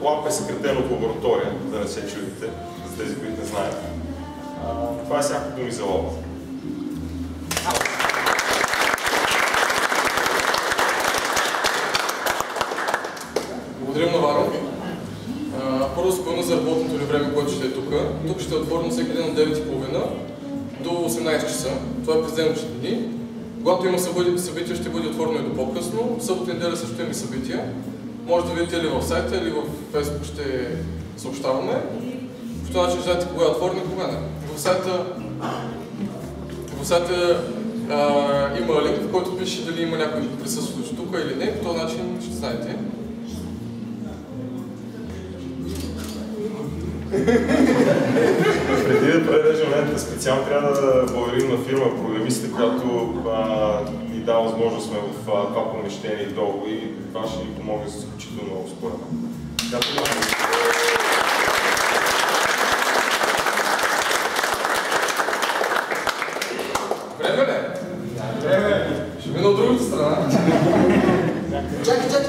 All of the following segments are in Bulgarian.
лап е съкратено от лаборатория, да не се чудите, за тези, които не знаят. Това е всяко думи за лоба. Благодарим на Варо. Първо спомена за работното ни време, което ще е тук. Тук ще е отворено всеки ден от 9:30 до 18 часа. Това е през деночните дни. Когато има събития, ще бъде отворено и до по-късно. В събота и неделя също има събития. Може да видите или в сайта, или в Facebook ще съобщаваме. По този начин знаете кога е отворено и кога не. В сайта има линк, в който пише дали има някой присъстващ тук или не. По този начин ще знаете. Преди да превеждам лентата специално, трябва да благодарим на фирма програмистите, която ни дава възможност сме в това помещение долу и това ще ни помогне за изключително много според мен. Време ли? Време. Ще мина от другата страна.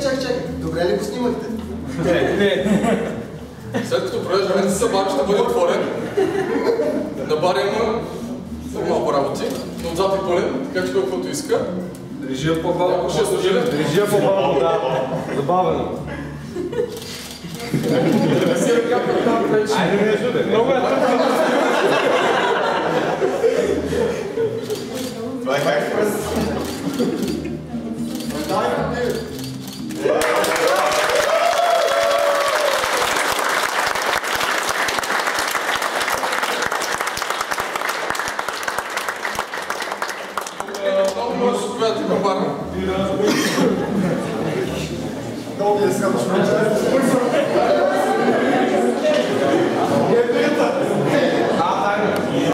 Чакай. Добре ли го снимахте? Не. След като провежда лентата, бар ще бъде отворен. На бар има малко работи, но отзад е пълен, така че каквото иска. Режия по-бавно. Режия по-бавно, да. Забавено. Айде не жуде. Много е трудно. Това е как през... Много може да се отповядате към бара. Много ви е скъпо.